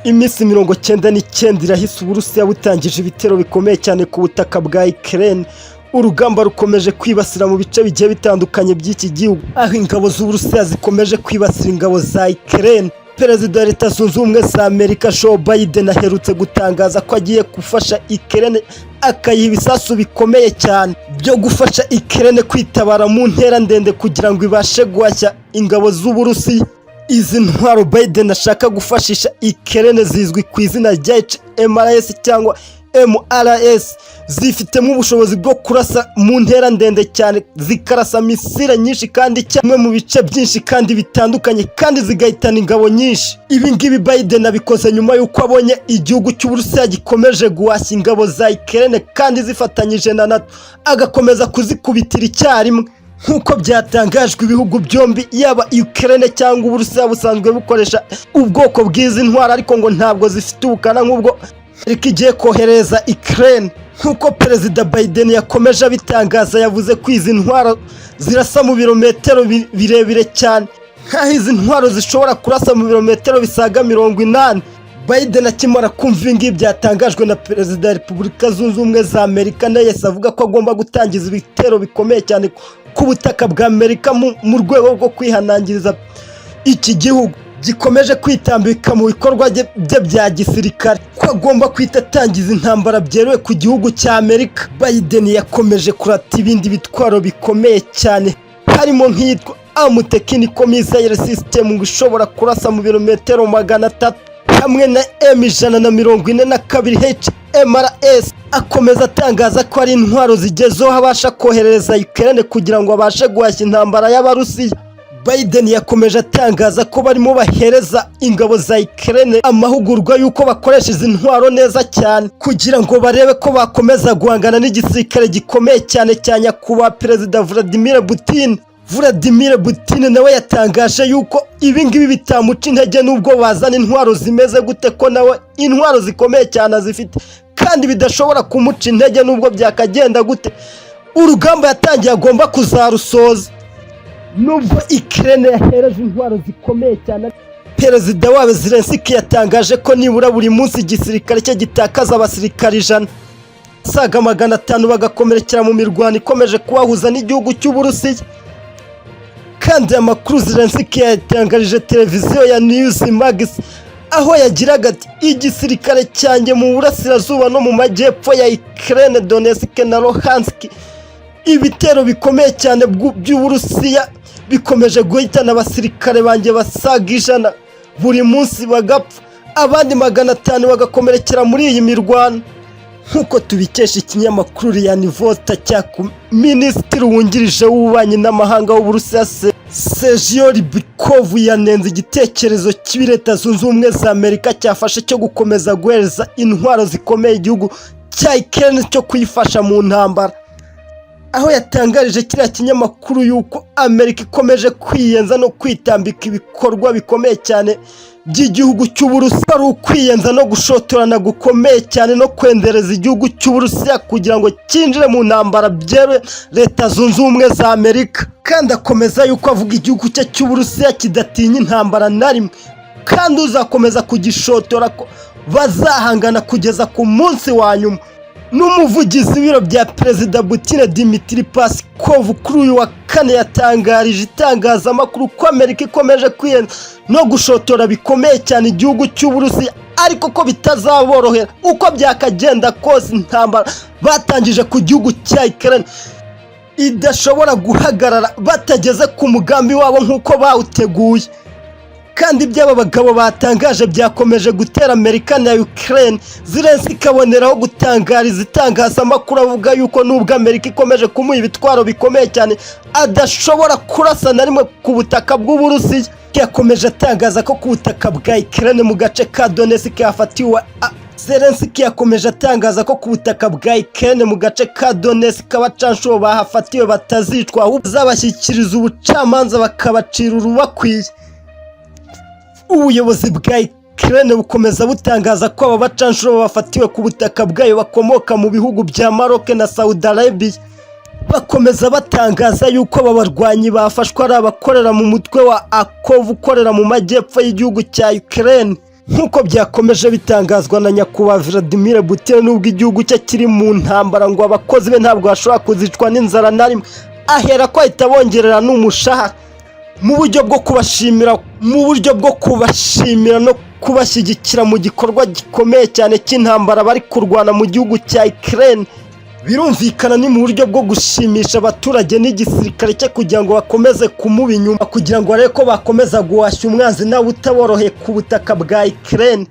Iminsi 99 irahise Uburusiya butangije ibitero bikomeye cyane ku butaka bwa Ukraine. Urugamba rukomeje kwibasira mu bice bigiye bitandukanye by'iki gihugu, aho ingabo z'Uburusiya zikomeje kwibasira ingabo za Ukraine. Perezida wa Leta Zunze Ubumwe za Amerika Joe Biden aherutse gutangaza ko agiye gufasha Ukraine, akayiha ibisasu bikomeye cyane byo gufasha Ukraine kwitabara mu ntera ndende kugira ngo ibashe guhashya ingabo z'Uburusiya. Izi ntwaro Biden ashaka gufashisha Ukraine zizwi ku izina rya HIMARS cyangwa MRS, zifitemo ubushobozi bwo kurasa mu ntera ndende cyane, zikarasa misile nyinshi kandi cyane mu bice byinshi kandi bitandukanye, kandi zigahitana ingabo nyinshi. Ibi ngibi Biden abikoze nyuma y'uko abonye igihugu cy'Uburusiya gikomeje guhashya ingabo za Ukraine kandi zifatanyije na NATO, agakomeza kuzikubitira icyarimwe. Nkuko byatangajwe, ibihugu byombi yaba Ukraine cyangwa Uburusiya busanzwe bukoresha ubwoko bw'izi ntwaro, ariko ngo ntabwo zifite ubukana nk'ubwo Amerika igiye kohereza Ukraine. Nkuko Perezida Biden yakomeje abitangaza, yavuze ko izi ntwaro zirasa mu birometero birebire cyane, nkaho izi ntwaro zishobora kurasa mu birometero bisaga 80. Biden akimara kumva ingibi byatangajwe na Perezida wa Repubulika Zunze Ubumwe za Amerika, nawe avuga ko agomba gutangiza ibitero bikomeye cyane ku butaka bwa Amerika mu rwego rwo kwihanangiriza iki gihugu gikomeje kwitambika mu bikorwa bye bya gisirikare, ko agomba kwita atangiza intambara byeruye ku gihugu cya Amerika. Biden yakomeje kurata ibindi bitwaro bikomeye cyane, harimo nk'iyitwa Technical Missile System ishobora kurasa mu birometero 300, hamwe na M142 HIMARS. Akomeza atangaza ko ari intwaro zigezeho abasha kohereza Ukraine kugira ngo abashe guhashya intambara y'Abarusiya. Biden yakomeje atangaza ko barimo bahereza ingabo za Ukraine amahugurwa y'uko bakoresha izi ntwaro neza cyane, kugira ngo barebe ko bakomeza guhangana n'igisirikare gikomeye cyane cya nyakubahwa Perezida Vladimir Putin nawe yatangaje yuko ibi ngibi bitamuca intege nubwo bazana intwaro zimeze gute, ko nawe intwaro zikomeye cyane azifite kandi bidashobora kumuca intege nubwo byakagenda gute. Urugamba yatangiye agomba kuzarusoza nubwo Ukraine yahereje intwaro zikomeye cyane. Perezida wabo Zelensky yatangaje ko nibura buri munsi igisirikare cye gitakaza abasirikare 100 saga 500 bagakomerekera mu mirwano ikomeje kubahuza n'igihugu cy'Uburusiya. Kandi amakuru Zelensky yatangarije televiziyo ya Newsmax, aho yagiraga ati igisirikare cyanjye mu burasirazuba no mu majyepfo ya Ukraine, Donetsk na Luhansk, ibitero bikomeye cyane by'Uburusiya bikomeje guhitana abasirikare banjye basaga 100 buri munsi bagapfa, abandi 500 bagakomerekera muri iyi mirwano. Nkuko tubikesha ikinyamakuru ya Nivota cyaku, Minisitiri wungirije w'ububanyi n'amahanga w'Uburusiya Sergio Ryabkov yanenze igitekerezo cy'i Leta Zunze Ubumwe za Amerika cyafashe cyo gukomeza guhereza intwaro zikomeye igihugu cya Ukraine cyo kuyifasha mu ntambara, aho yatangarije kiriya kinyamakuru yuko Amerika ikomeje kwiyenza no kwitambika ibikorwa bikomeye cyane by'igihugu cy'Uburusiya, ari ukwiyenza no gushotorana gukomeye cyane no kwendereza igihugu cy'Uburusiya kugira ngo cyinjire mu ntambara byeruye Leta Zunze Ubumwe za Amerika. Kandi akomeza yuko avuga igihugu cye cy'Uburusiya kidatinya intambara na rimwe, kandi uzakomeza kugishotora ko bazahangana kugeza ku munsi wa nyuma. N'umuvugizi w'ibiro bya Perezida Putin Dmitry Peskov kuri uyu wa kane yatangarije itangazamakuru ko Amerika ikomeje kwiyenza no gushotora bikomeye cyane igihugu cy'Uburusiya, ariko ko bitazaborohera uko byakagenda kose intambara batangije ku gihugu cya Ukraine idashobora guhagarara batageze ku mugambi wabo nk'uko bawuteguye. Kandi iby'aba bagabo batangaje byakomeje gutera Amerika na Ukraine. Zelensky kaboneraho gutangariza itangazamakuru avuga yuko nubwo Amerika ikomeje kumuha ibitwaro bikomeye cyane, adashobora kurasa na rimwe ku butaka bw'Uburusiya. Yakomeje atangaza ko ku butaka bwa Ukraine mu gace ka Donetsk hafatiwe Zelensky yakomeje atangaza ko ku butaka bwa Ukraine mu gace ka Donetsk abacanshuro bahafatiwe batazicwa, ahubwo zabashyikiriza ubucamanza bakabacira urubakwiye. Ubuyobozi bwa Ukraine bukomeza butangaza ko aba bacanshuro bafatiwe ku butaka bwayo bakomoka mu bihugu bya Maroc na Saudi Arabia. Bakomeza batangaza yuko aba barwanyi bafashwe ari abakorera mu mutwe wa Azov ukorera mu majyepfo y'igihugu cya Ukraine. nk'uko byakomeje bitangazwa na nyakubahwa Vladimir Putin, nubwo igihugu cye kiri mu ntambara ngo abakozi be ntabwo bashobora kuzicwa n'inzara na rimwe, ahera ko ahita bongerera n'umushahara mu buryo bwo kubashimira no kubashyigikira mu gikorwa gikomeye cyane cy'intambara bari kurwana mu gihugu cya Ukraine. Birumvikana ni mu buryo bwo gushimisha abaturage n'igisirikare cye kugira ngo bakomeze kumuba inyuma, kugira ngo barebe ko bakomeza guhashya umwanzi nawe utaboroheye ku butaka bwa Ukraine.